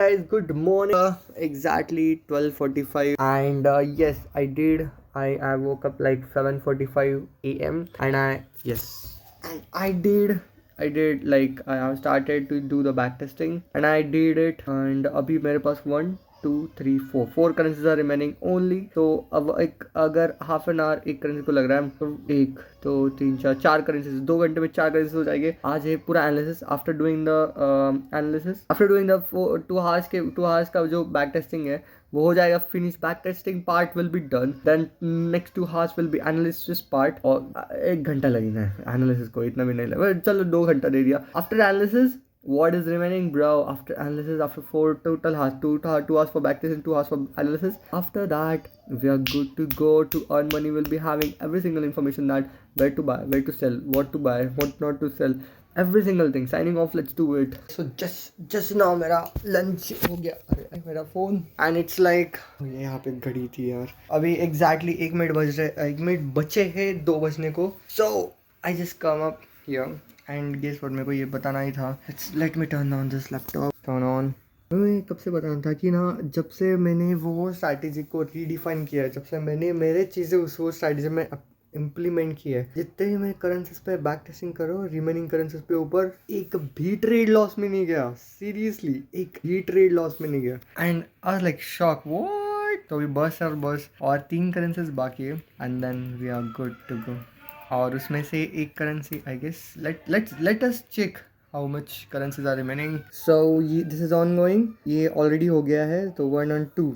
Guys, good morning. Exactly 12:45, and yes, I did. I woke up like 7:45 a.m. and I did like I have started to do the back testing and I did it, and अभी मेरे पास 1 2 3 4 currencies are remaining only. तो अब एक अगर half an hour एक currency को लग रहा है तो एक दो तीन चार करेंसीज 2 घंटे में 4 करेंसीज हो जाएंगे. आज है पूरा analysis. After doing the analysis, after doing the 2 hours का जो बैक टेस्टिंग है वो हो जाएगा finish. Back testing part will be done, then next 2 hours will be analysis part. और 1 घंटा लगेगा एनालिसिस को, इतना भी नहीं लगेगा. चलो 2 घंटा दे दिया. After analysis what is remaining, bro? After analysis, after 4 total hours, 2 hours for backtesting, 2 hours for analysis, after that we are good to go to earn money. We'll be having every single information, that where to buy, where to sell, what to buy, what not to sell, every single thing. Signing off, let's do it. So just now मेरा lunch हो गया. अरे मेरा phone, and it's like यहाँ पे घड़ी थी यार. अभी exactly 1 मिनट बचे हैं 2 बजने को. So I just come up here and guess what, मेरे को ये बताना ही था. Let me turn on this laptop. Turn on. मैं कब से बताना था कि ना, जब से मैंने वो स्ट्रैटेजी को रीडिफाइन किया है, जब से मैंने मेरे चीज़ें उस वो स्ट्रैटेजी में इम्प्लीमेंट की है, जितने भी मैं करेंसीज पे बैक टेस्टिंग करो, रिमेनिंग करेंसीज पे ऊपर एक भी ट्रेड लॉस में नहीं गया. सीरियसली एक भी ट्रेड लॉस में नहीं गया. And I was like shock. What. तो अभी बस और 3 करेंसीज बाकी है and then we are good to go. और उसमें से एक currency I guess let us check how much currencies are remaining. So ये दिस इज ऑन गोइंग. ये ऑलरेडी हो गया है तो 1 और 2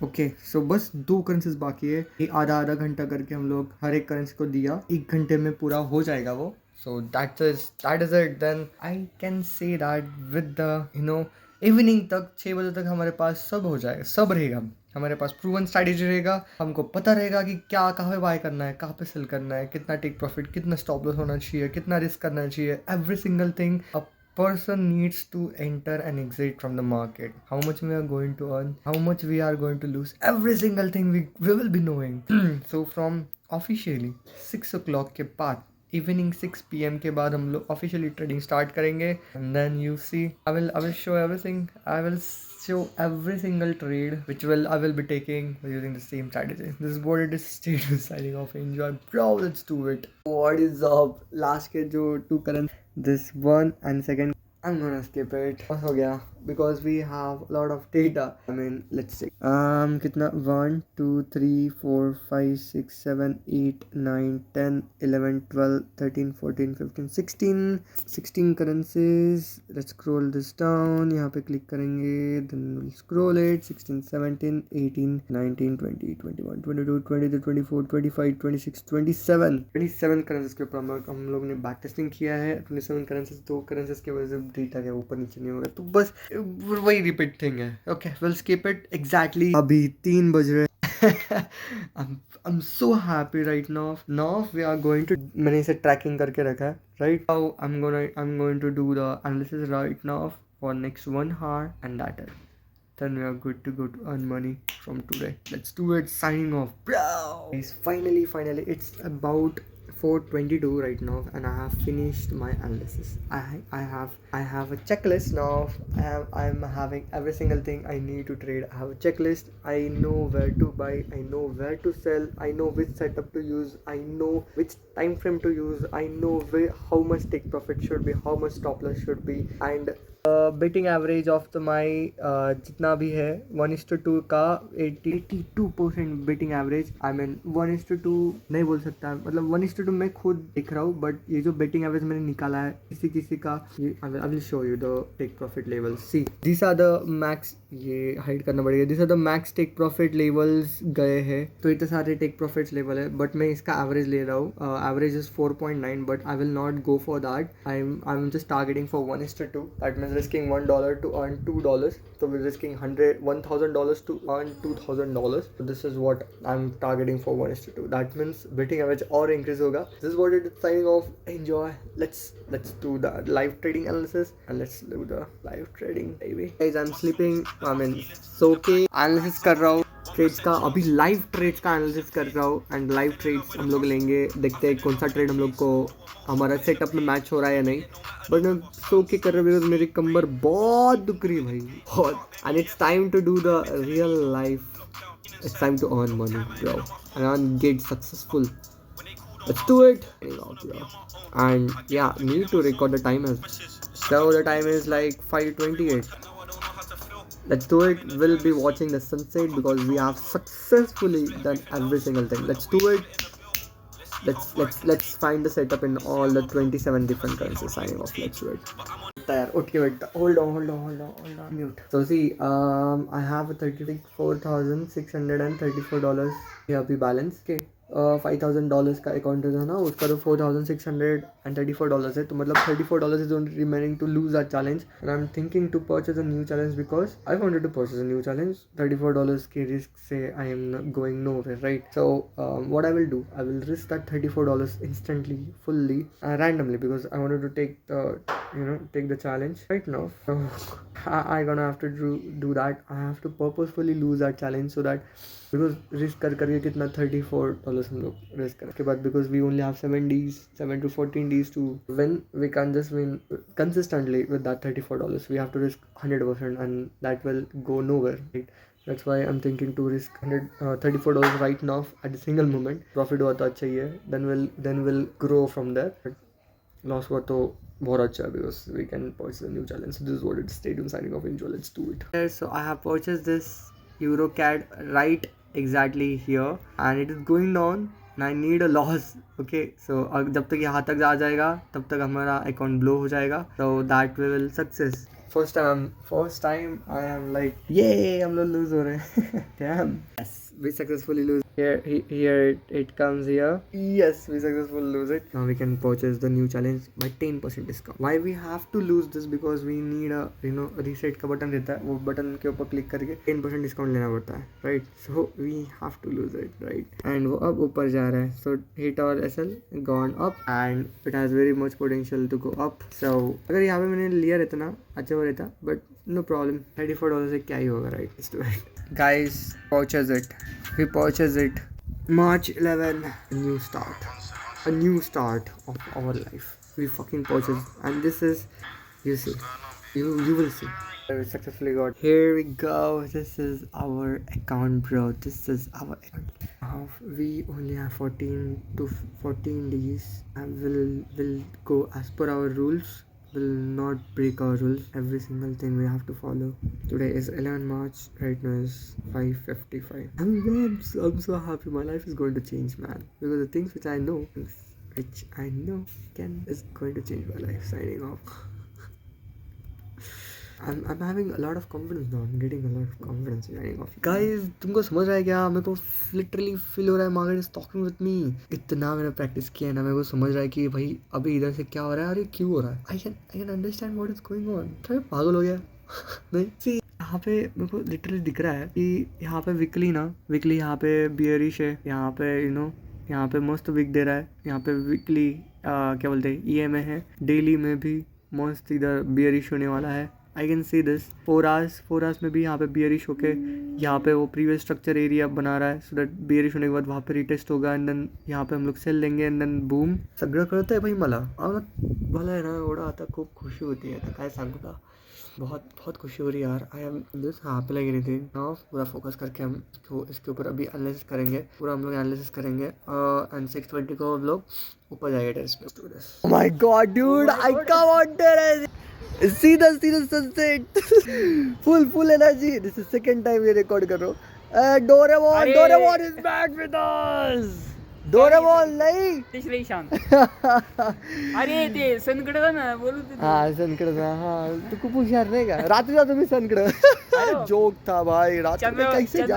ओके. सो बस 2 करेंसीज बाकी है. ये आधा आधा घंटा करके हम लोग हर एक करेंसी को दिया. 1 घंटे में पूरा हो जाएगा वो. So that is it. Then I can say that with the evening तक 6 बजे तक हमारे पास सब हो जाएगा, सब रहेगा. हमारे पास प्रूवन स्ट्रैटेजी रहेगा. हमको पता रहेगा कि क्या कहाँ पे बाय करना है, कहाँ पे सेल करना है, कितना टेक प्रॉफिट, कितना स्टॉप लॉस होना चाहिए, कितना रिस्क करना चाहिए. Every single thing a person needs to enter and exit from the market. How much we are going to earn, how much we are going to lose, every single thing we will be knowing. So from officially 6 o'clock के बाद, evening 6 PM के बाद हम लोग officially trading start करेंगे. And then you see I will show everything. I will show every single trade which I will be taking using the same strategy. This is what it is. Signing off. Enjoy, bro. Let's do it. What is up? Last के जो 2 current, this one and second, I'm gonna skip it. हो गया because we have a lot of data. I mean, let's see. कितना 1 2 3 4 5 6 7 8 9 10 11 12 13 14 15 16 currencies. Let's scroll this down. यहाँ पे click करेंगे, then we'll scroll it. 16 17 18 19 20 21 22 23 24 25 26 27 currencies के ऊपर हम लोग ने बैक टेस्टिंग किया है. 27 करेंसीज, 2 करेंसीज के वजह से डेटा के ऊपर नीचे नहीं हो रहा, तो बस वही रिपीट थिंग है. Okay, will skip it. Exactly अभी 3 बज रहे. I'm so happy right now. Now we are going to, मैंने इसे ट्रैकिंग करके रखा है. Right now I'm going to do the analysis right now for next 1 hour and that is. Then we are good to go to earn money from today. Let's do it. Signing off, bro. Guys, finally, it's about 4:22 right now, and I have finished my analysis. I have a checklist now. I'm having every single thing I need to trade. I have a checklist. I know where to buy. I know where to sell. I know which setup to use. I know which time frame to use. I know how much take profit should be, how much stop loss should be, and batting average of my जितना भी है 1:2 का 82% betting average. I mean 1:2 नहीं बोल सकता, मतलब 1:2 मैं खुद दिख रहा हूँ, बट ये जो बेटिंग एवरेज मैंने निकाला है किसी का, I will show you the take profit level. See this are the max, ये हाइड करना पड़ेगा. This are the max take profit levels गए हैं. तो इतने सारे टेक प्रॉफिट लेवल है, बट मैं इसका एवरेज ले रहा हूँ. Average is 4.9, but I will not go for that. I am just targeting for 1:2. That means risking $1 to earn $2. So we're risking $1,000 to earn $2,000. So this is what I'm targeting for 1:2. That means betting average or increase होगा. This is what it is. Signing off. Enjoy. Let's do the live trading analysis and let's do the live trading, baby. Guys, I'm sleeping. I mean, so okay. Analysis कर रहा हूँ. Trades का अभी live trades का analysis कर रहा हूँ and live trades हम लोग लेंगे, देखते हैं कौन सा ट्रेड हम लोग को हमारा सेटअप में मैच हो रहा है या नहीं। बट मैं सो के कर रहा हूँ बिकॉज मेरी कमर बहुत दुख रही है भाई, बहुत। And it's time to do the real life, it's time to earn money, bro, and get successful. Let's do it. Bro. And yeah, need to record the time as so the time is like 5:28. Let's do it. We'll be watching the sunset because we have successfully done every single thing. Let's do it. Let's find the setup in all the 27 different currencies. Signing off. Let's do it. There. Okay, wait. Hold on. Mute. So see, I have a $34,634 here अभी balance के $5,000 का account था ना, उसका तो $4,634 है, तो मतलब $34 is only remaining to lose that challenge. And I'm thinking to purchase a new challenge because I wanted to purchase a new challenge. $34 के risk से I am going nowhere, right? So what I will do, I will risk that $34 instantly, fully, randomly, because I wanted to take the challenge right now. So I gonna have to do that. I have to purposefully lose that challenge so that, because risk करके कितना $34 हम लोग risk करने के बाद, because we only have 7 to 14 days to win. We can't just win consistently with that $34. We have to risk 100% and that will go nowhere, right? That's why I'm thinking to risk $34 right now at a single moment. Profit हुआ तो अच्छा ही है, then we'll grow from there. But loss हुआ तो बहुत अच्छा है because we can purchase a new challenge. So this is what it's. Stay tuned. Signing off. Enjoy. Let's do it. So I have purchased this EuroCAD right exactly here and it is going down and I need a loss. Okay, so जब तक यहाँ तक आ जाएगा तब तक हमारा account blow हो जाएगा, so that we will success. First time I am like, yay, हम लोग lose हो रहे हैं. Damn. Yes, we successfully lose. Here it comes here. Yes, we successfully lose it. Now we can purchase the new challenge by 10% discount. Why we have to lose this? Because we need a reset का button रहता है, वो button के ऊपर click करके 10% discount लेना पड़ता है, right? So we have to lose it, right? And वो अब ऊपर जा रहा है, so hit or SL gone up and it has very much potential to go up. So अगर यहाँ पे मैंने लिया रहता ना अच्छा हो रहता, but no problem. $34 से क्या ही होगा, right? Let's do it. Guys, purchase it. We purchase it. March 11, a new start of our life. We fucking purchase, and this is, you see, you will see. We successfully got. Here we go. This is our account, bro. This is our account. We only have 14 days, and we'll go as per our rules. Will not break our rules. Every single thing we have to follow. Today is 11 March. Right now is 5:55. I'm so happy. My life is going to change, man. Because the things which I know is going to change my life. Signing off. I'm having a lot of confidence now. I'm getting a lot of confidence. Signing off. Guys, तुमको समझ रहा है क्या? मेरे को literally feel हो रहा है market is talking with me. इतना मैंने practice किया है ना, मेरे को समझ रहा है कि भाई अभी इधर से क्या हो रहा है, अरे क्यों हो रहा है. I can understand what is going on. क्या मैं पागल हो गया? नहीं. See, यहाँ पे मेरे को literally दिख रहा है कि यहाँ पे weekly यहाँ पे bearish है, यहाँ पे यहाँ पे मस्त विक दे रहा है, यहाँ पे weekly क्या बोलते हैं EMA है, डेली में भी मस्त इधर bearish होने वाला है. I can see this 4 hours में भी यहाँ पे bearish होके यहाँ पे वो previous structure area बना रहा है, so that bearish होने के बाद वहाँ पे retest होगा and then यहाँ पे हम लोग सेल लेंगे and then boom. सगळं कळतंय भाई मला आहे ना, एवढा आता खूप खुशी होती है, आता काय सांगू का, बहुत खुशी हो रही है यार. I am this happy like anything. Now पूरा फोकस करके हम इसके ऊपर अभी एनालिसिस करेंगे, पूरा हम लोग एनालिसिस करेंगे एंड 6:20 को हम लोग ऊपर जाएंगे टेरेस पे. Oh my God dude, I come on terrace. See the sunset. full energy. This is second time we record कर रहा हूँ. Doraemon is back with us. Doraemon नहीं. अरे ते सनकड ना बोलू ते. हाँ सनकड ना, हाँ तू खूप हुशार नाही का, रात्री जातो मी सनकड. जोक था भाई, रात्री कैसे जा.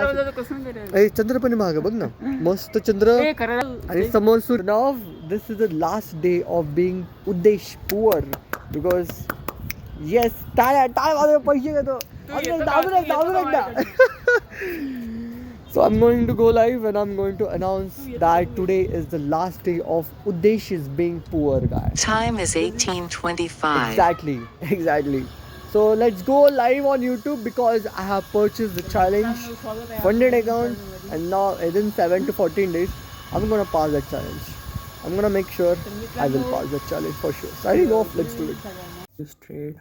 चंद्र पण मागे बघ ना, मस्त चंद्र आणि समोर सूर्य. Now this is the last day of being Uddesh poor because yes, टाळ्या वाजव, पैसे घेतो. So I'm going to go live and I'm going to announce that today is the last day of Uddesh is being poor, guys. Time is 18:25. Exactly. So So let's go live on YouTube because I have purchased the challenge funded account, and now within 7 to 14 days I'm gonna pass that challenge. I'm gonna make sure I will pass that challenge for sure. Signing off, let's do it. Just trade.